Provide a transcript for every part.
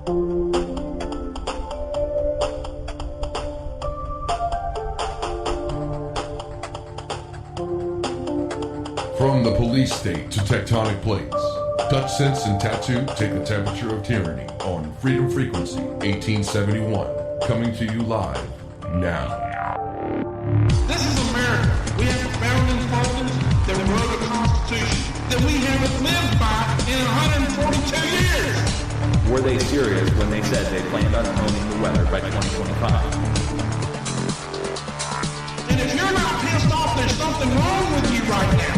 From the police state to tectonic plates, Dutchsinse and Tattoo take the temperature of tyranny on Freedom Frequency 1871, coming to you live now. This is America. We have a founding fathers that wrote a constitution that we haven't lived by in 142 years. Were they serious when they said they planned on owning the weather by 2025? And if you're not pissed off, there's something wrong with you right now.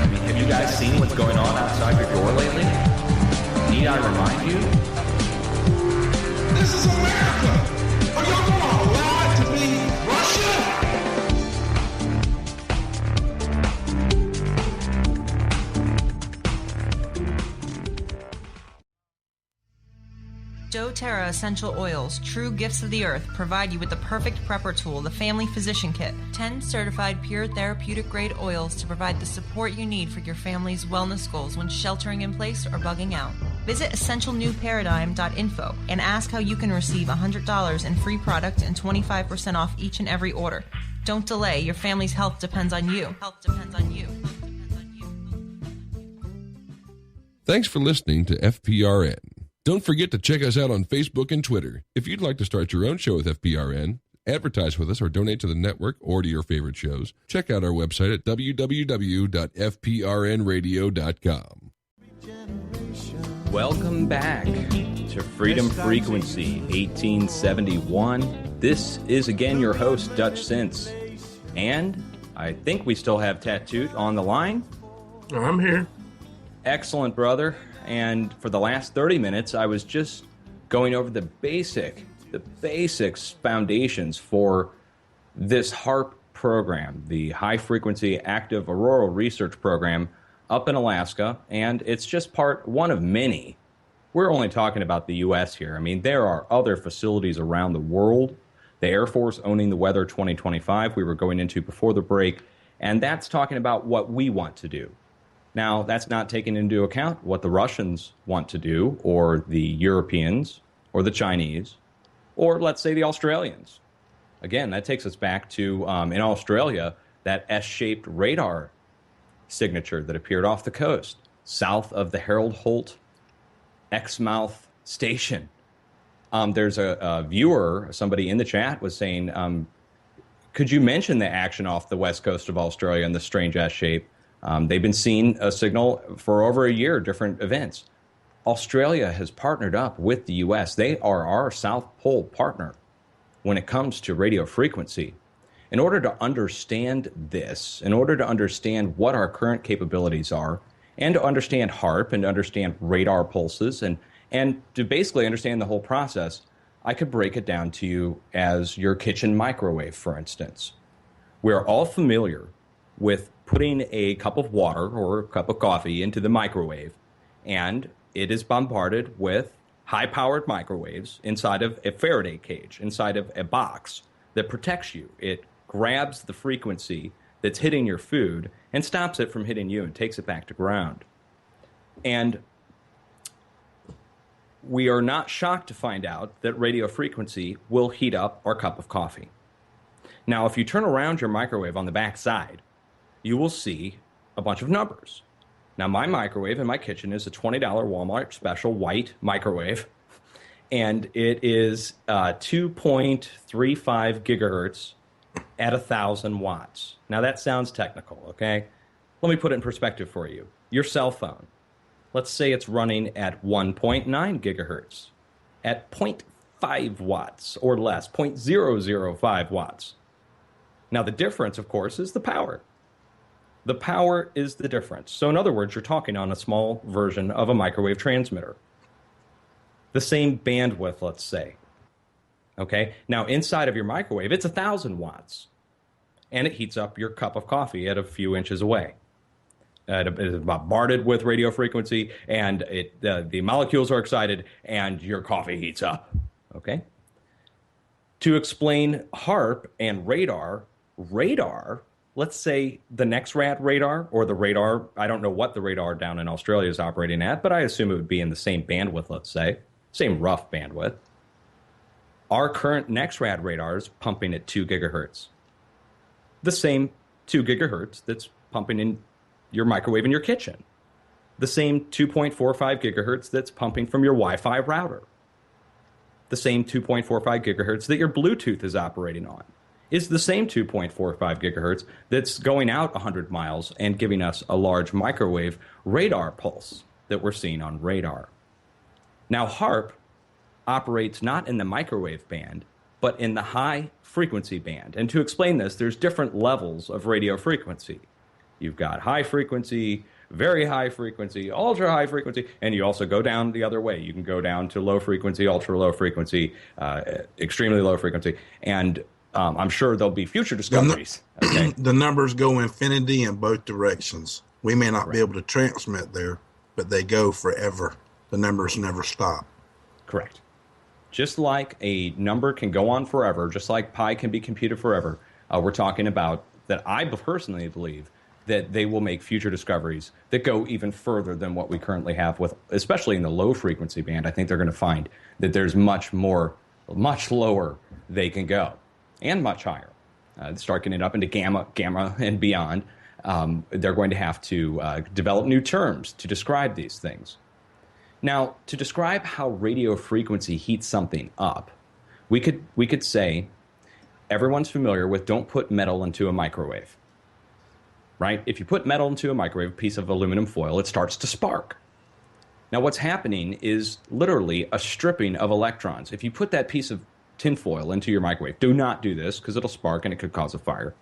I mean, have you guys seen what's going on outside your door lately? Need I remind you? This is America. Are y'all going to allow it to be Russia? doTERRA Essential Oils, true gifts of the earth, provide you with the perfect prepper tool, the Family Physician Kit. 10 certified pure therapeutic grade oils to provide the support you need for your family's wellness goals when sheltering in place or bugging out. Visit essentialnewparadigm.info and ask how you can receive $100 in free product and 25% off each and every order. Don't delay. Your family's health depends on you. Health depends on you. Thanks for listening to FPRN. Don't forget to check us out on Facebook and Twitter. If you'd like to start your own show with FPRN, advertise with us, or donate to the network or to your favorite shows, check out our website at www.fprnradio.com. Welcome back to Freedom Frequency 1871. This is again your host, Dutchsinse. And I think we still have Tattooed on the line. I'm here. Excellent, brother. And for the last 30 minutes, I was just going over the basics foundations for this HAARP program, the High Frequency Active Auroral Research Program up in Alaska, and it's just part one of many. We're only talking about the U.S. here. I mean, there are other facilities around the world. The Air Force owning the Weather 2025 we were going into before the break, and that's talking about what we want to do. Now, that's not taking into account what the Russians want to do, or the Europeans, or the Chinese, or let's say the Australians. Again, that takes us back to, in Australia, that S-shaped radar signature that appeared off the coast, south of the Harold Holt Exmouth station. There's a viewer, somebody in the chat was saying, could you mention the action off the west coast of Australia in the strange S-shape? They've been seeing a signal for over a year, different events. Australia has partnered up with the U.S. They are our South Pole partner when it comes to radio frequency. In order to understand this, in order to understand what our current capabilities are, and to understand HAARP and to understand radar pulses, and to basically understand the whole process, I could break it down to you as your kitchen microwave, for instance. We're all familiar with putting a cup of water or a cup of coffee into the microwave, and it is bombarded with high-powered microwaves inside of a Faraday cage, inside of a box that protects you. It grabs the frequency that's hitting your food and stops it from hitting you and takes it back to ground. And we are not shocked to find out that radio frequency will heat up our cup of coffee. Now, if you turn around your microwave on the back side, you will see a bunch of numbers. Now, my microwave in my kitchen is a $20 Walmart special white microwave, and it is 2.35 gigahertz at 1,000 watts. Now, that sounds technical, okay? Let me put it in perspective for you. Your cell phone, let's say it's running at 1.9 gigahertz at 0.5 watts or less, 0.005 watts. Now, the difference, of course, is the power. The power is the difference. So in other words, you're talking on a small version of a microwave transmitter. The same bandwidth, let's say. Okay? Now, inside of your microwave, it's 1,000 watts. And it heats up your cup of coffee at a few inches away. It is bombarded with radio frequency, and the molecules are excited, and your coffee heats up. Okay? To explain HAARP and radar, let's say the NEXRAD radar, or the radar, I don't know what the radar down in Australia is operating at, but I assume it would be in the same bandwidth, let's say. same rough bandwidth. Our current NEXRAD radar is pumping at 2 gigahertz. The same 2 gigahertz that's pumping in your microwave in your kitchen. The same 2.45 gigahertz that's pumping from your Wi-Fi router. The same 2.45 gigahertz that your Bluetooth is operating on is the same 2.45 gigahertz that's going out 100 miles and giving us a large microwave radar pulse that we're seeing on radar. Now, HAARP operates not in the microwave band, but in the high frequency band. And to explain this, there's different levels of radio frequency. You've got high frequency, very high frequency, ultra high frequency, and you also go down the other way. You can go down to low frequency, ultra low frequency, extremely low frequency, and I'm sure there'll be future discoveries. Okay? The numbers go infinity in both directions. We may not be able to transmit there, but they go forever. The numbers never stop. Correct. Just like a number can go on forever, just like pi can be computed forever, we're talking about that I personally believe that they will make future discoveries that go even further than what we currently have, with, especially in the low frequency band. I think they're going to find that there's much lower they can go, and much higher. Start getting it up into gamma and beyond. They're going to have to develop new terms to describe these things. Now, to describe how radio frequency heats something up, we could say everyone's familiar with don't put metal into a microwave. Right? If you put metal into a microwave, a piece of aluminum foil, it starts to spark. Now, what's happening is literally a stripping of electrons. If you put that piece of tinfoil into your microwave, do not do this because it'll spark and it could cause a fire.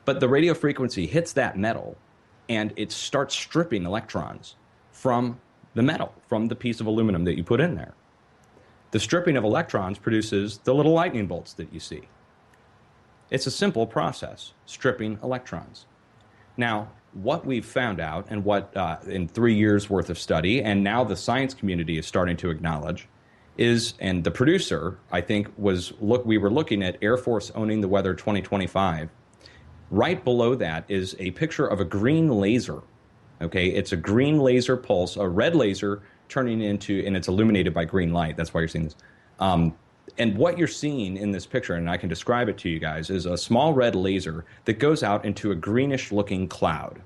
But the radio frequency hits that metal and it starts stripping electrons from the metal, from the piece of aluminum that you put in there. The stripping of electrons produces the little lightning bolts that you see. It's a simple process, stripping electrons. Now, what we've found out, and what in 3 years worth of study, and now the science community is starting to acknowledge, is, and the producer, I think, we were looking at Air Force Owning the Weather 2025. Right below that is a picture of a green laser. Okay, it's a green laser pulse, a red laser turning into, and it's illuminated by green light. That's why you're seeing this. And what you're seeing in this picture, and I can describe it to you guys, is a small red laser that goes out into a greenish-looking cloud.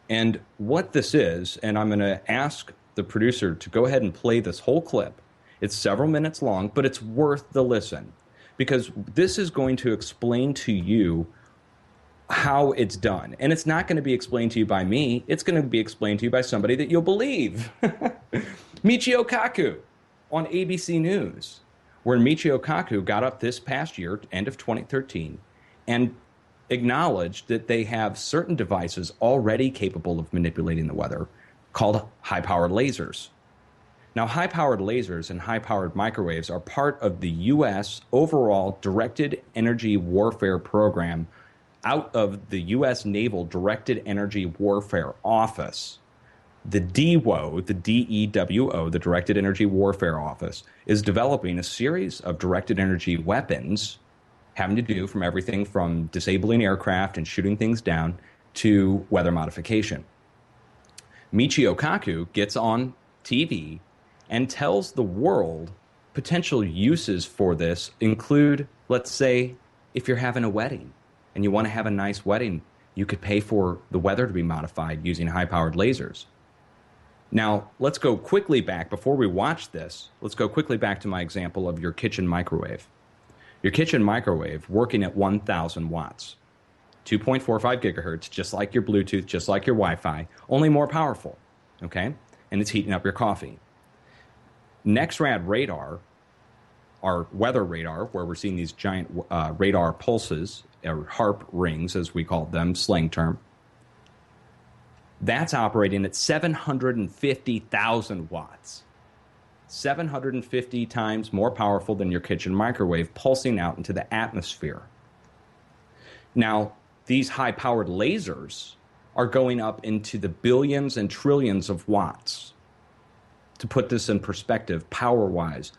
And what this is, and I'm going to ask the producer to go ahead and play this whole clip. It's several minutes long, but it's worth the listen, because this is going to explain to you how it's done. And it's not going to be explained to you by me. It's going to be explained to you by somebody that you'll believe. Michio Kaku on ABC News, where Michio Kaku got up this past year, end of 2013, and acknowledged that they have certain devices already capable of manipulating the weather called high-powered lasers. Now, high-powered lasers and high-powered microwaves are part of the U.S. overall Directed Energy Warfare Program out of the U.S. Naval Directed Energy Warfare Office. The DWO, the DEWO, the Directed Energy Warfare Office, is developing a series of directed energy weapons having to do from everything from disabling aircraft and shooting things down to weather modification. Michio Kaku gets on TV and tells the world potential uses for this include, let's say, if you're having a wedding and you want to have a nice wedding, you could pay for the weather to be modified using high-powered lasers. Now, let's go quickly back, before we watch this, let's go quickly back to my example of your kitchen microwave. Your kitchen microwave working at 1,000 watts, 2.45 gigahertz, just like your Bluetooth, just like your Wi-Fi, only more powerful, okay? And it's heating up your coffee. NEXRAD radar, our weather radar, where we're seeing these giant radar pulses, or HAARP rings, as we call them, slang term, that's operating at 750,000 watts. 750 times more powerful than your kitchen microwave, pulsing out into the atmosphere. Now, these high-powered lasers are going up into the billions and trillions of watts. To put this in perspective, power-wise,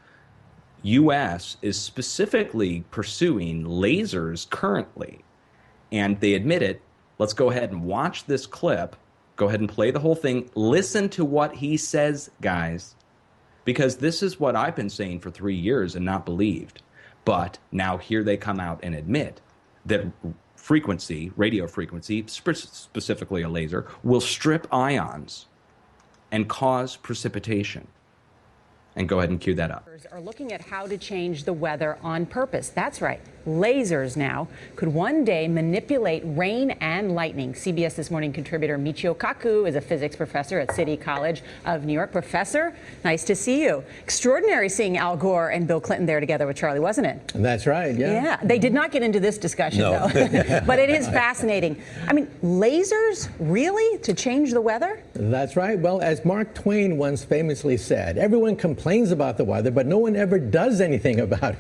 U.S. is specifically pursuing lasers currently, and they admit it. Let's go ahead and watch this clip. Go ahead and play the whole thing. Listen to what he says, guys. because this is what I've been saying for 3 years and not believed. But now here they come out and admit that frequency, radio frequency, specifically a laser, will strip ions and cause precipitation. And go ahead and cue that up. Are looking at how to change the weather on purpose. That's right. Lasers now could one day manipulate rain and lightning. CBS This Morning contributor Michio Kaku is a physics professor at City College of New York. Professor, nice to see you. Extraordinary seeing Al Gore and Bill Clinton there together with Charlie, wasn't it? That's right, yeah. Yeah, they did not get into this discussion, no. though. But it is fascinating. I mean, lasers, really, to change the weather? That's right. Well, as Mark Twain once famously said, everyone complains about the weather, but no one ever does anything about it.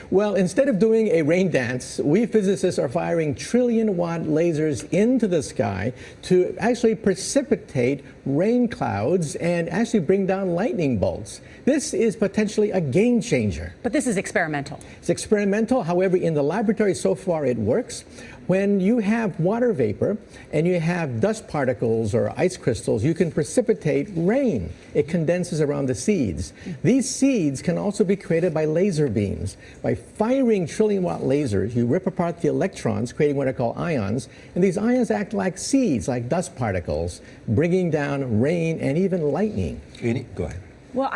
Well, instead of doing a rain dance, we physicists are firing trillion-watt lasers into the sky to actually precipitate rain clouds and actually bring down lightning bolts. This is potentially a game changer. But this is experimental. It's experimental. However, in the laboratory so far it works. When you have water vapor and you have dust particles or ice crystals, you can precipitate rain. It condenses around the seeds. These seeds can also be created by laser beams. By firing trillion-watt lasers, you rip apart the electrons, creating what are called ions, and these ions act like seeds, like dust particles, bringing down rain and even lightning. Go ahead. Well,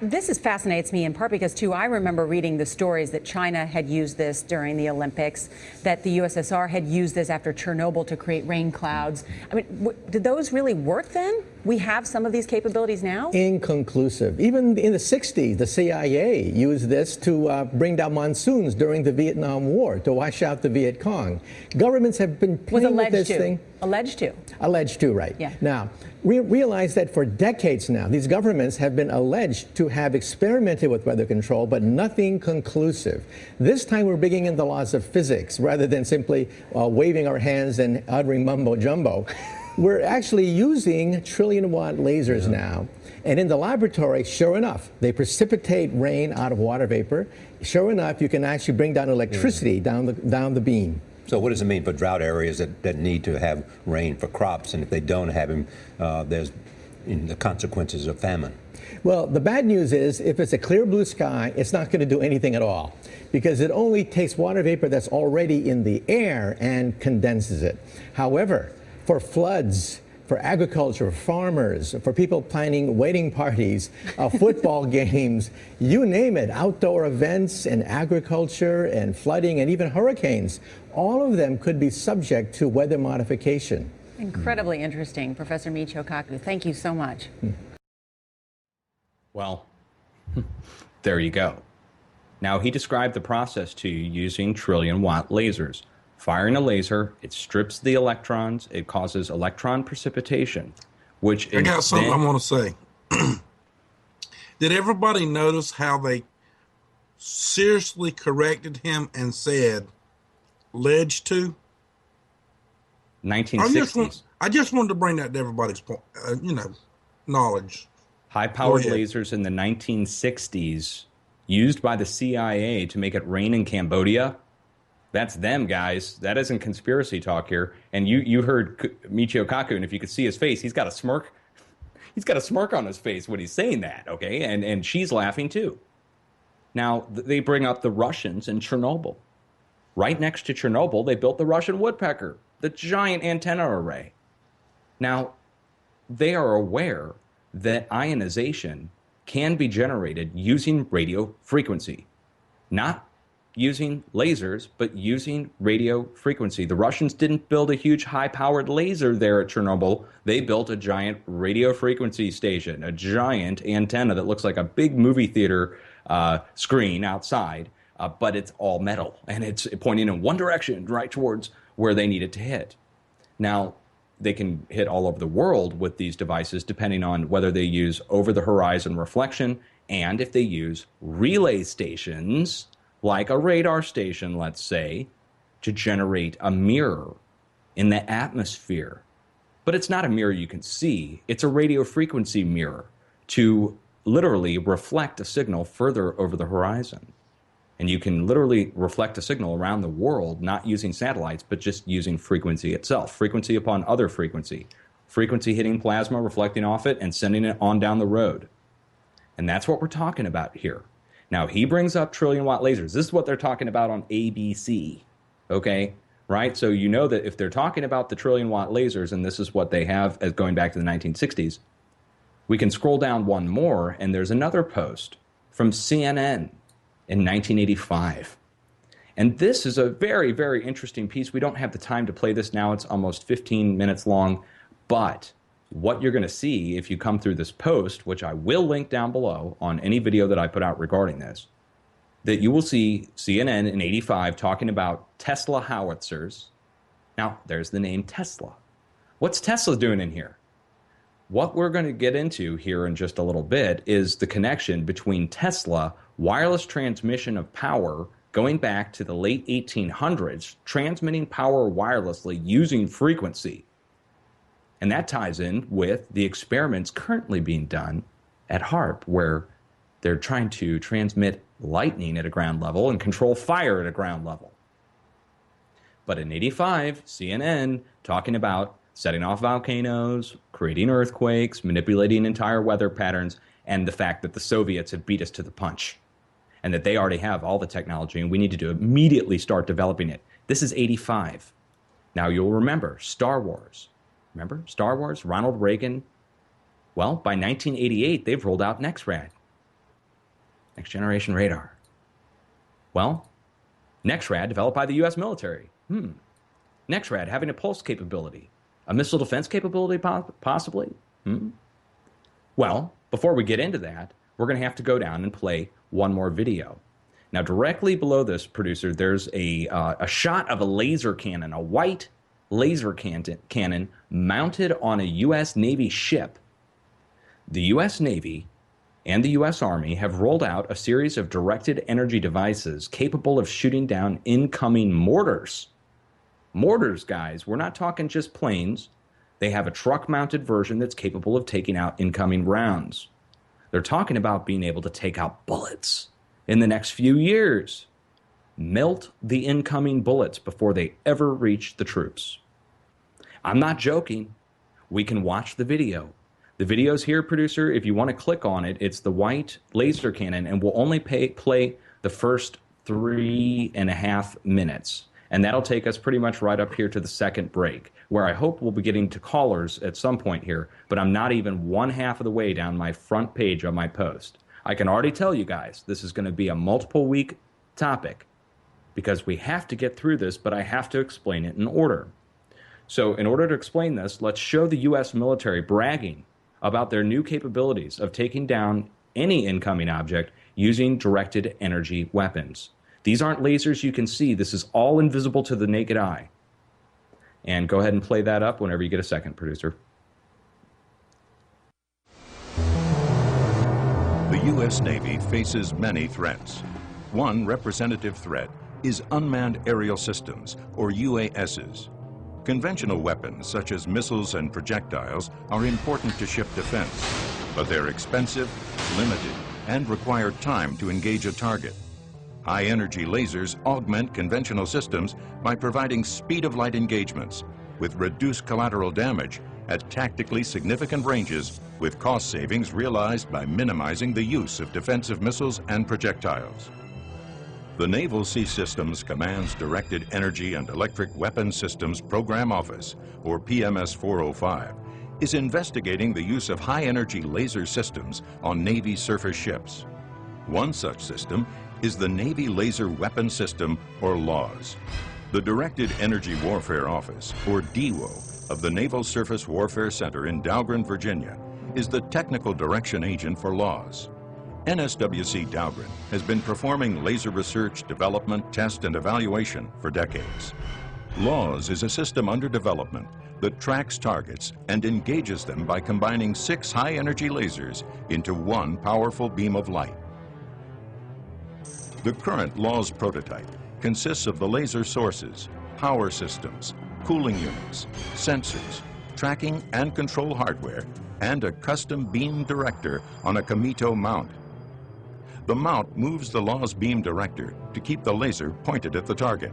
this fascinates me in part because, too, I remember reading the stories that China had used this during the Olympics, that the USSR had used this after Chernobyl to create rain clouds. I mean, did those really work then? We have some of these capabilities now? Inconclusive. Even in the 60s, the CIA used this to bring down monsoons during the Vietnam War, to wash out the Viet Cong. Governments have been playing with this thing. Alleged to. Alleged to, right. Yeah. Now, we realize that for decades now, these governments have been alleged to have experimented with weather control, but nothing conclusive. This time we're bringing in the laws of physics rather than simply waving our hands and uttering mumbo jumbo. We're actually using trillion-watt lasers now. And in the laboratory, sure enough, they precipitate rain out of water vapor. Sure enough, you can actually bring down electricity down the beam. So what does it mean for drought areas that need to have rain for crops? And if they don't have them, there's the consequences of famine. Well, the bad news is if it's a clear blue sky, it's not going to do anything at all because it only takes water vapor that's already in the air and condenses it. However, for floods, for agriculture, farmers, for people planning wedding parties, football games, you name it, outdoor events and agriculture and flooding and even hurricanes, all of them could be subject to weather modification. Incredibly interesting, Professor Michio Kaku. Thank you so much. Well, there you go. Now, he described the process to you using trillion-watt lasers. Firing a laser, it strips the electrons, it causes electron precipitation, which I got something I want to say. Did everybody notice how they seriously corrected him and said, "Ledge to"? 1960s. I just wanted to bring that to everybody's knowledge. High-powered lasers in the 1960s used by the CIA to make it rain in Cambodia. That's them, guys. That isn't conspiracy talk here. And you heard Michio Kaku, and if you could see his face, he's got a smirk. He's got a smirk on his face when he's saying that, okay? And she's laughing too. Now, they bring up the Russians in Chernobyl. Right next to Chernobyl, they built the Russian woodpecker, the giant antenna array. Now, they are aware that ionization can be generated using radio frequency, not using lasers, but using radio frequency. The Russians didn't build a huge high-powered laser there at Chernobyl. They built a giant radio frequency station, a giant antenna that looks like a big movie theater screen outside, but it's all metal, and it's pointing in one direction, right towards where they need it to hit. Now, they can hit all over the world with these devices, depending on whether they use over-the-horizon reflection and if they use relay stations, like a radar station, let's say, to generate a mirror in the atmosphere. But it's not a mirror you can see. It's a radio frequency mirror to literally reflect a signal further over the horizon. And you can literally reflect a signal around the world, not using satellites, but just using frequency itself, frequency upon other frequency, frequency hitting plasma, reflecting off it, and sending it on down the road. And that's what we're talking about here. Now, he brings up trillion-watt lasers. This is what they're talking about on ABC, okay? Right? So you know that if they're talking about the trillion-watt lasers, and this is what they have as going back to the 1960s, we can scroll down one more, and there's another post from CNN in 1985. And this is a very, very interesting piece. We don't have the time to play this now. It's almost 15 minutes long. But what you're going to see if you come through this post, which I will link down below on any video that I put out regarding this, that you will see CNN in 85 talking about Tesla howitzers. Now, there's the name Tesla. What's Tesla doing in here? What we're going to get into here in just a little bit is the connection between Tesla, wireless transmission of power, going back to the late 1800s, transmitting power wirelessly using frequency. And that ties in with the experiments currently being done at HAARP, where they're trying to transmit lightning at a ground level and control fire at a ground level. But in 85, CNN talking about setting off volcanoes, creating earthquakes, manipulating entire weather patterns, and the fact that the Soviets had beat us to the punch and that they already have all the technology and we needed to immediately start developing it. This is 85. Now, you'll remember Star Wars. Remember Star Wars? Ronald Reagan. Well, by 1988, they've rolled out NEXRAD, Next Generation Radar. Well, NEXRAD developed by the U.S. military. NEXRAD having a pulse capability. A missile defense capability, possibly? Well, before we get into that, we're going to have to go down and play one more video. Now, directly below this, producer, there's a shot of a laser cannon, a white laser cannon mounted on a U.S. Navy ship. The U.S. Navy and the U.S. Army have rolled out a series of directed energy devices capable of shooting down incoming mortars. Mortars, guys, we're not talking just planes. They have a truck-mounted version that's capable of taking out incoming rounds. They're talking about being able to take out bullets in the next few years. Melt the incoming bullets before they ever reach the troops. I'm not joking. We can watch the video. The video's here, producer. If you want to click on it, it's the white laser cannon, and we'll only play the first 3.5 minutes. And that'll take us pretty much right up here to the second break, where I hope we'll be getting to callers at some point here, but I'm not even one half of the way down my front page of my post. I can already tell you guys this is going to be a multiple week topic because we have to get through this, but I have to explain it in order. So in order to explain this, let's show the U.S. military bragging about their new capabilities of taking down any incoming object using directed energy weapons. These aren't lasers you can see. This is all invisible to the naked eye. And go ahead and play that up whenever you get a second, producer. The U.S. Navy faces many threats. One representative threat is unmanned aerial systems, or UASs. Conventional weapons such as missiles and projectiles are important to ship defense, but they're expensive, limited, and require time to engage a target. High-energy lasers augment conventional systems by providing speed-of-light engagements with reduced collateral damage at tactically significant ranges, with cost savings realized by minimizing the use of defensive missiles and projectiles. The Naval Sea Systems Command's Directed Energy and Electric Weapons Systems Program Office, or PMS 405, is investigating the use of high-energy laser systems on Navy surface ships. One such system is the Navy Laser Weapon System, or LAWS. The Directed Energy Warfare Office, or DEWO, of the Naval Surface Warfare Center in Dahlgren, Virginia, is the technical direction agent for LAWS. NSWC Dahlgren has been performing laser research, development, test, and evaluation for decades. LAWS is a system under development that tracks targets and engages them by combining 6 high-energy lasers into one powerful beam of light. The current LAWS prototype consists of the laser sources, power systems, cooling units, sensors, tracking and control hardware, and a custom beam director on a Kamito mount. The mount moves the LAWS beam director to keep the laser pointed at the target.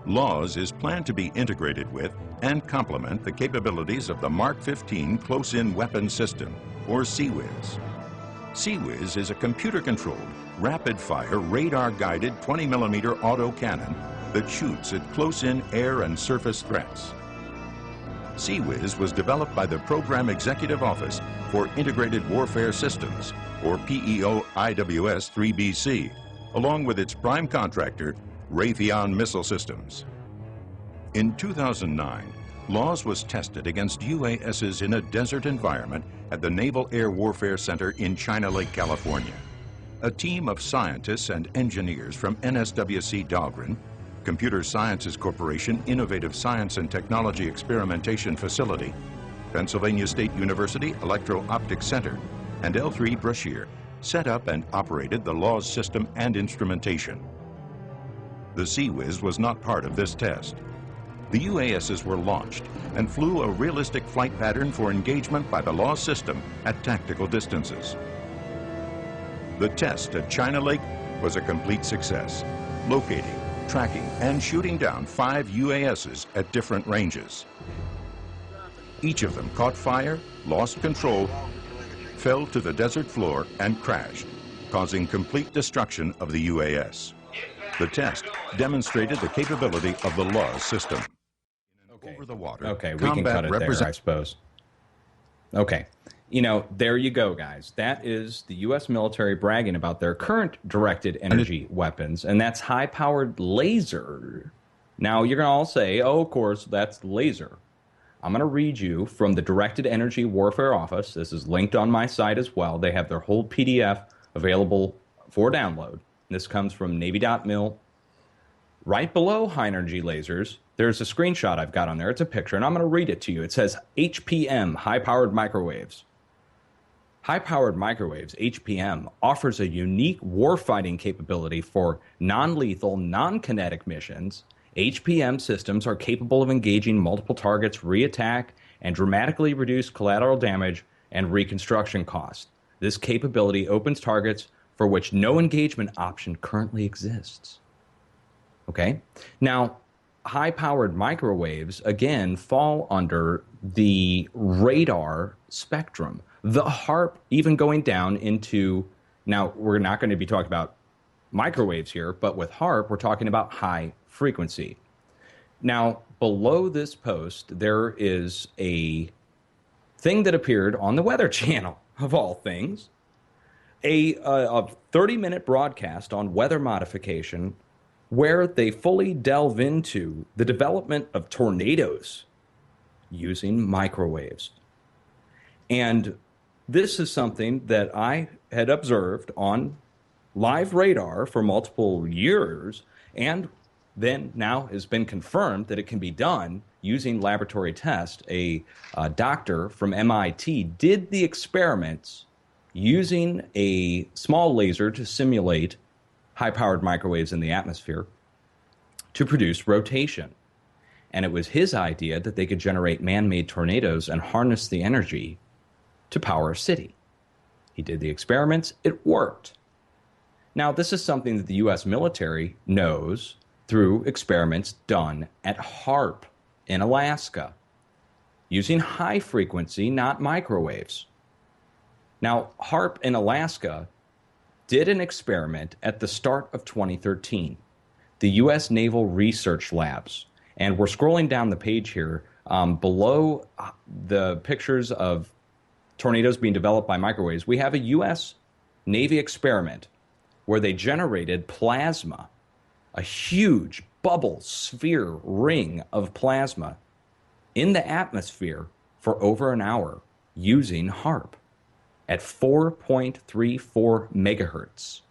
LAWS is planned to be integrated with and complement the capabilities of the Mark 15 Close-In Weapon System, or CWIS. CWIS is a computer-controlled, rapid-fire, radar-guided 20mm autocannon that shoots at close-in air and surface threats. CWIS was developed by the Program Executive Office for Integrated Warfare Systems, or PEO-IWS 3BC, along with its prime contractor, Raytheon Missile Systems. In 2009, LAWS was tested against UASs in a desert environment at the Naval Air Warfare Center in China Lake, California. A team of scientists and engineers from NSWC Dahlgren, Computer Sciences Corporation Innovative Science and Technology Experimentation Facility, Pennsylvania State University Electro-Optics Center, and L3 Brashear set up and operated the LAWS system and instrumentation. The CWIS was not part of this test. The UASs were launched and flew a realistic flight pattern for engagement by the LAWS system at tactical distances. The test at China Lake was a complete success, locating, tracking, and shooting down 5 UASs at different ranges. Each of them caught fire, lost control, fell to the desert floor, and crashed, causing complete destruction of the UAS. The test demonstrated the capability of the LAWS system. Over the water. Okay, we can cut it there, I suppose. Okay. You know, there you go, guys. That is the U.S. military bragging about their current directed energy weapons, and that's high-powered laser. Now, you're going to all say, oh, of course, that's laser. I'm going to read you from the Directed Energy Warfare Office. This is linked on my site as well. They have their whole PDF available for download. This comes from Navy.mil. Right below high-energy lasers, there's a screenshot I've got on there. It's a picture, and I'm going to read it to you. It says HPM, high-powered microwaves. High-powered microwaves, HPM, offers a unique warfighting capability for non-lethal, non-kinetic missions. HPM systems are capable of engaging multiple targets, re-attack, and dramatically reduce collateral damage and reconstruction costs. This capability opens targets for which no engagement option currently exists. Okay? Now, high-powered microwaves, again, fall under the radar spectrum. The HAARP, even going down into, now we're not going to be talking about microwaves here, but with HAARP, we're talking about high frequency. Now, below this post, there is a thing that appeared on the Weather Channel, of all things, a 30-minute broadcast on weather modification where they fully delve into the development of tornadoes using microwaves. And this is something that I had observed on live radar for multiple years, and then now has been confirmed that it can be done using laboratory tests. A doctor from MIT did the experiments using a small laser to simulate high-powered microwaves in the atmosphere to produce rotation. And it was his idea that they could generate man-made tornadoes and harness the energy to power a city. He did the experiments. It worked. Now, this is something that the U.S. military knows through experiments done at HAARP in Alaska, using high frequency, not microwaves. Now, HAARP in Alaska did an experiment at the start of 2013. The U.S. Naval Research Labs, and we're scrolling down the page here, below the pictures of tornadoes being developed by microwaves, we have a U.S. Navy experiment where they generated plasma, a huge bubble sphere ring of plasma in the atmosphere for over an hour using HAARP at 4.34 megahertz.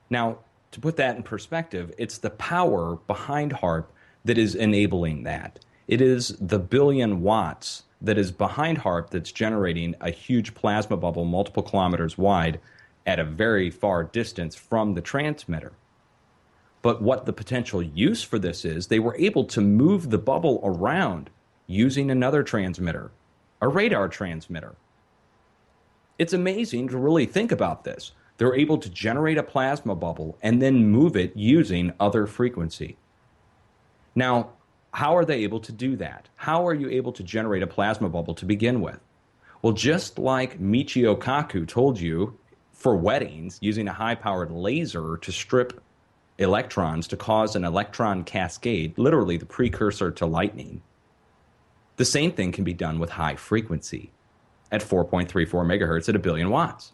Now, to put that in perspective, it's the power behind HAARP that is enabling that. It is the billion watts that is behind HAARP that's generating a huge plasma bubble multiple kilometers wide at a very far distance from the transmitter. But what the potential use for this is, they were able to move the bubble around using another transmitter, a radar transmitter. It's amazing to really think about this. They're able to generate a plasma bubble and then move it using other frequency. Now, how are they able to do that? How are you able to generate a plasma bubble to begin with? Well, just like Michio Kaku told you, for weddings, using a high-powered laser to strip electrons to cause an electron cascade, literally the precursor to lightning, the same thing can be done with high frequency at 4.34 megahertz at 1 billion watts.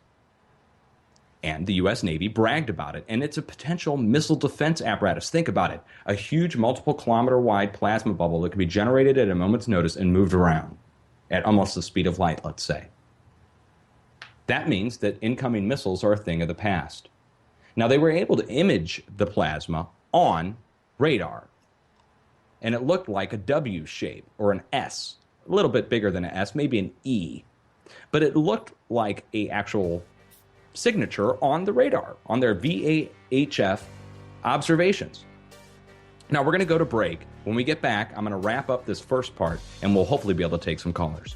And the U.S. Navy bragged about it, and it's a potential missile defense apparatus. Think about it. A huge multiple kilometer wide plasma bubble that can be generated at a moment's notice and moved around at almost the speed of light, let's say. That means that incoming missiles are a thing of the past. Now, they were able to image the plasma on radar, and it looked like a W shape or an S, a little bit bigger than an S, maybe an E. But it looked like an actual signature on the radar, on their VAHF observations. Now, we're going to go to break. When we get back, I'm going to wrap up this first part, and we'll hopefully be able to take some callers.